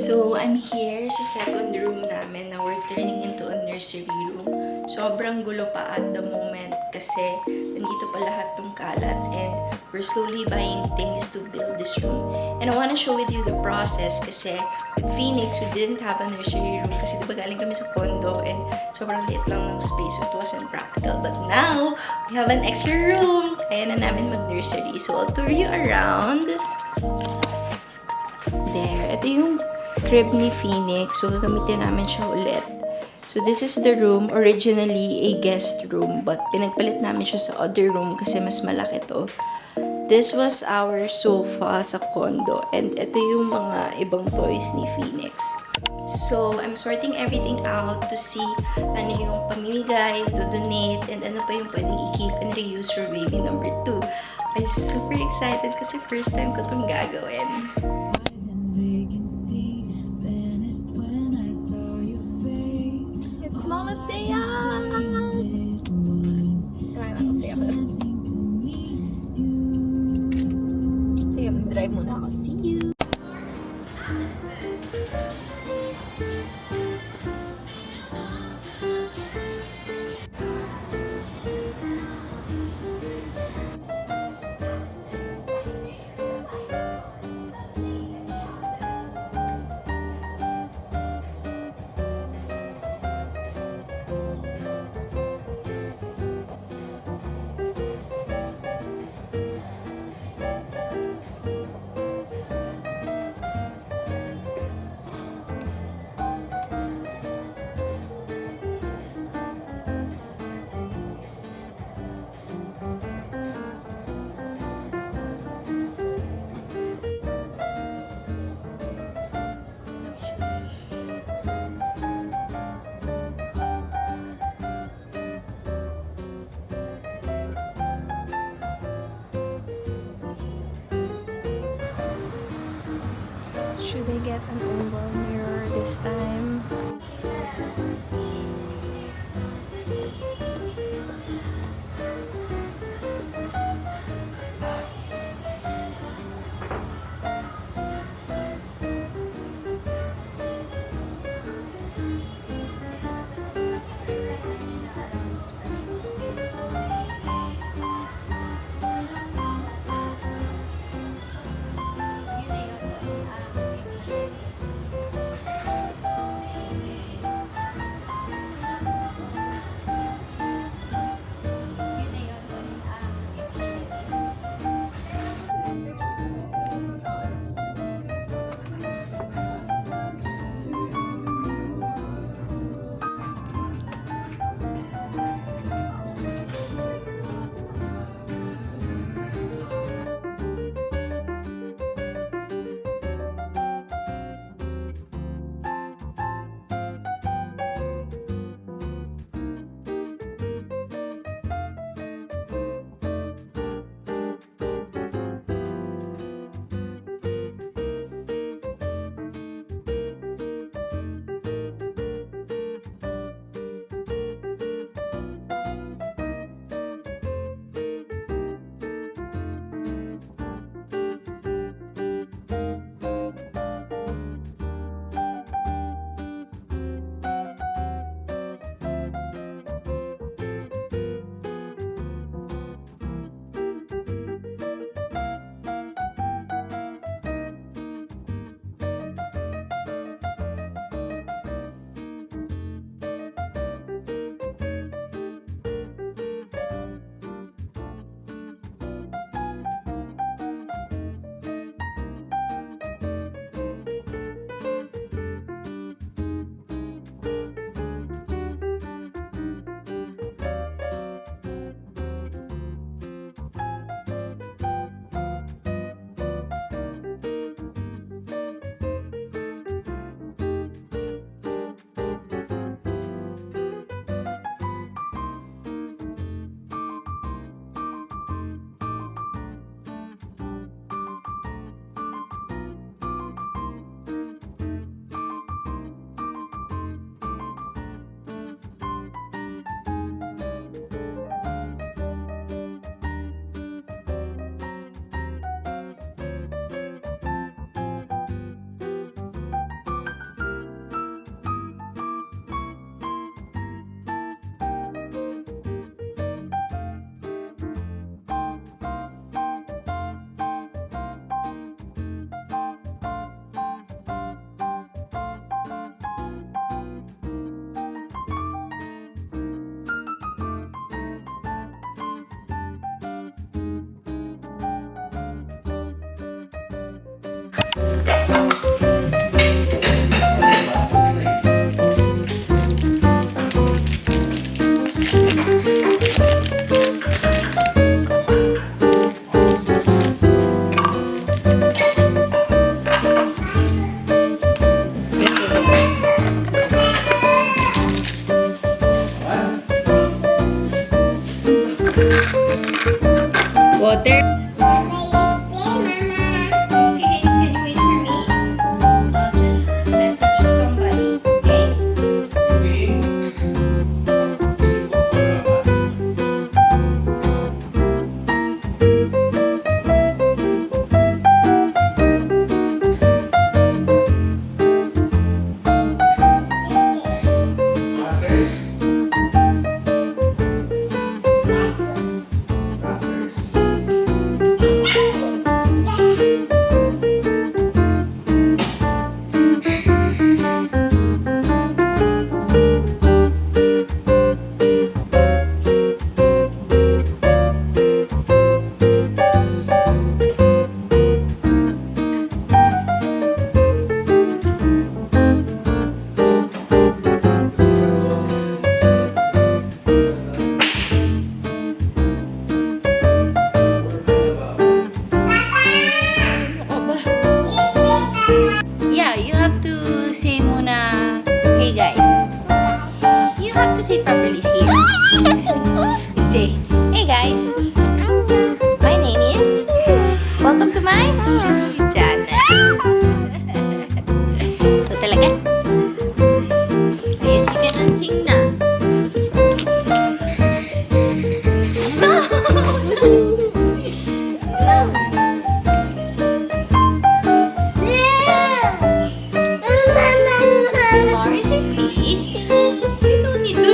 So, I'm here sa second room namin na we're turning into a nursery room. Sobrang gulo pa at the moment kasi nandito pa lahat ng kalat and we're slowly buying things to build this room. And I wanna show with you the process kasi with Phoenix, we didn't have a nursery room kasi diba galing kami sa condo and sobrang liit lang ng space so it wasn't practical. But now, we have an extra room. Kaya na namin mag-nursery. So, I'll tour you around. There. Ito yung crib ni Phoenix. So, gagamitin namin siya ulit. So, this is the room. Originally, a guest room. But, pinagpalit namin siya sa other room kasi mas malaki to. This was our sofa sa condo. And ito yung mga ibang toys ni Phoenix. So, I'm sorting everything out to see ano yung pamimigay, to donate, and ano pa yung pwedeng i-keep and reuse for baby number 2. I'm super excited kasi first time ko itong gagawin. It's Mama's Day out! Sige, mag-drive muna ako. See you! Should I get an oval mirror this time? Water. Okay, can you wait for me? I'll just message somebody, okay? Yeah, you have to say muna, hey guys. You have to say properly here. Say, hey guys. My name is. Welcome to my channel. So talaga? Ayun, sige na, sing na. Marcy, please. You don't need to.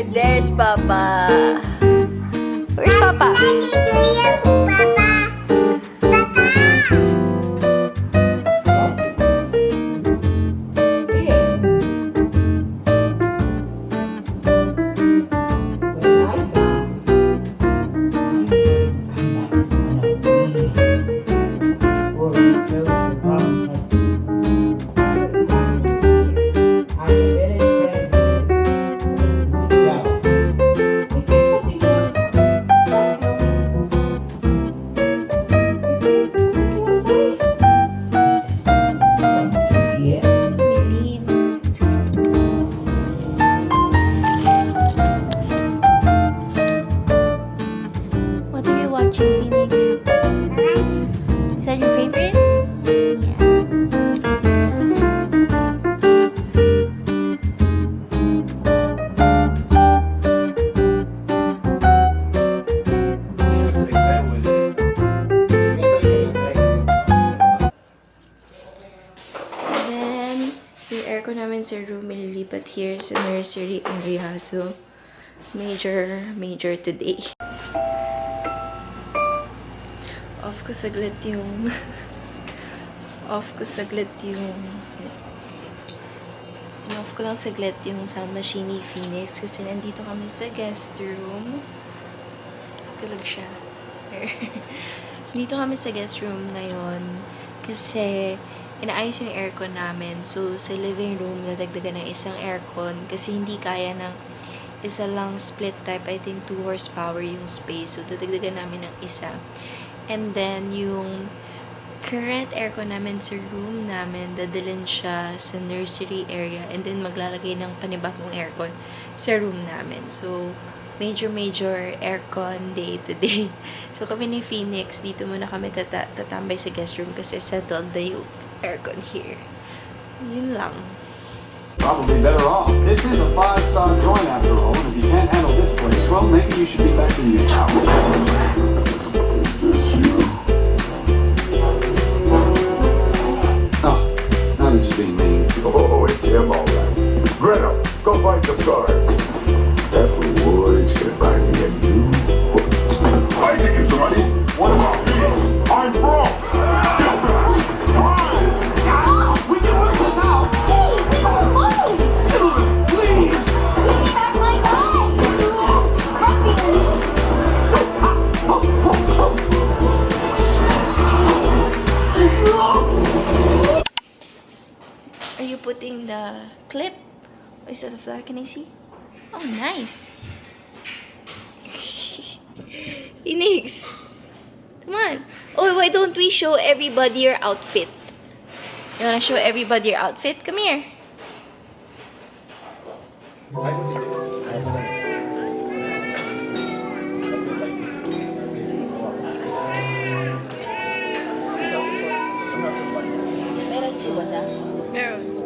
There's Papa. Where's Papa? What are you watching, Phoenix? Is that your favorite? Then, yung aircon namin sa room, ililipat here sa nursery area. So, major today. Off ko saglit yung in-off ko lang saglit yung sound machine ni Phoenix kasi nandito kami sa guest room. Tulog siya. Dito kami sa guest room ngayon kasi inaayos yung aircon namin. So, sa living room, nadagdagan ng isang aircon kasi hindi kaya ng isa lang split type. I think 2 horsepower yung space. So, dadagdagan namin ng isa. And then, yung current aircon namin sa room namin, dadalhin siya sa nursery area. And then, maglalagay ng panibagong aircon sa room namin. So, major aircon day today. So, kami ni Phoenix, dito muna kami tatambay sa guest room kasi settled na yung aircon here. Yun lang. Probably better off. This is a 5-star joint after all, and if you can't handle this place, well, maybe you should be back in your tower. Is this you? Oh, now they're just being mean. Oh, it's him, all right. Greta, go find the guards. That reward's gonna buy me a new book. I think it's money. What about me? I'm broke. We can work this out. Please. Give me back my guy! Puppies! you putting the clip? Or is that a flower? Can I see? Oh, nice. Phoenix. Come on. Oh, why don't we show everybody your outfit? You wanna show everybody your outfit? Come here. Meron.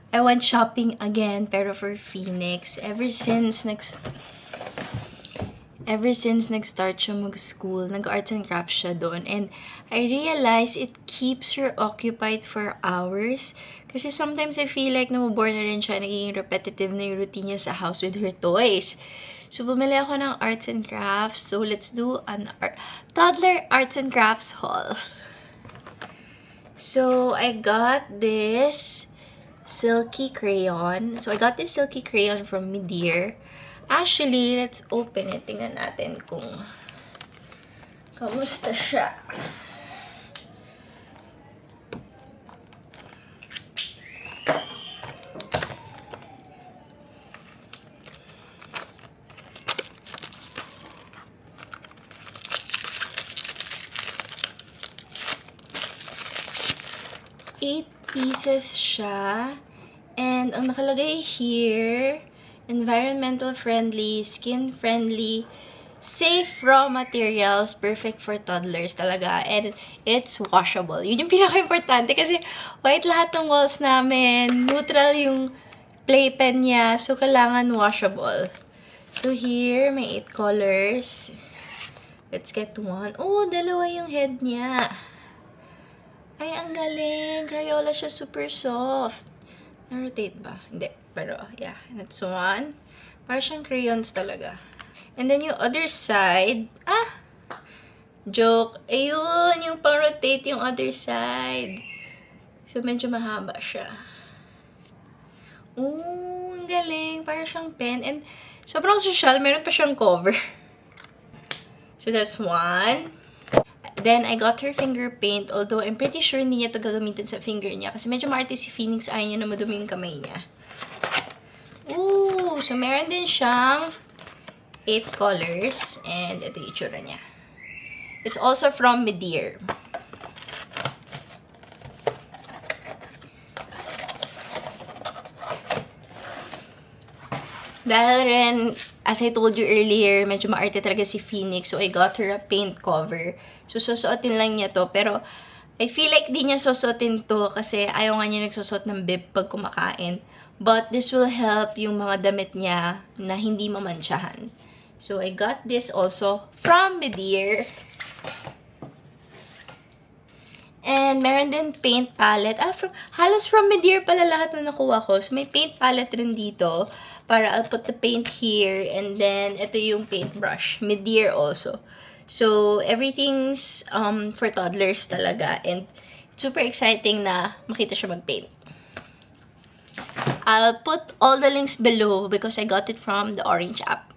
I went shopping again, pero for Phoenix. Ever since nag-start siya mag-school, nag-arts and crafts siya doon. And I realized it keeps her occupied for hours. Kasi sometimes I feel like namubore na rin siya, nagiging repetitive na yung routine niya sa house with her toys. So, bumili ako ng arts and crafts. So, let's do an toddler arts and crafts haul. So, I got this silky crayon. So, I got this silky crayon from Midir. Actually, let's open it. Tingnan natin kung kamusta siya. Eight pieces siya. And ang nakalagay here, environmental friendly, skin friendly, safe raw materials, perfect for toddlers talaga. And it's washable. Yun yung pinaka-importante kasi white lahat ng walls namin. Neutral yung playpen niya. So, kailangan washable. So, here, may 8 colors. Let's get one. Oh, dalawa yung head niya. Ay, ang galing. Crayola siya, super soft. Na-rotate ba? Hindi. Pero, yeah. That's one. Para siyang crayons talaga. And then, yung other side. Ah! Joke. Ayun, yung pang-rotate yung other side. So, medyo mahaba siya. Oh, ang galing. Para siyang pen. And, sobrang social. Meron pa siyang cover. So, that's one. Then, I got her finger paint. Although, I'm pretty sure hindi niya ito gagamitin sa finger niya. Kasi medyo maarte si Phoenix. Ayaw niya na madumi yung kamay niya. Ooh! So, meron din siyang 8 colors. And ito yung itsura niya. It's also from Medear. Dahil rin, as I told you earlier, medyo maarte talaga si Phoenix. So, I got her a paint cover. So, susuotin lang niya to. Pero, I feel like di niya susuotin to kasi ayaw nga niya nagsusot ng bib pag kumakain. But, this will help yung mga damit niya na hindi mamansyahan. So, I got this also from Medear. And meron din paint palette. Halos from Medear pala lahat na nakuha ko. So, may paint palette rin dito. Para I'll put the paint here. And then, ito yung paintbrush. Medear also. So, everything's for toddlers talaga. And super exciting na makita siya mag-paint. I'll put all the links below because I got it from the Orange app.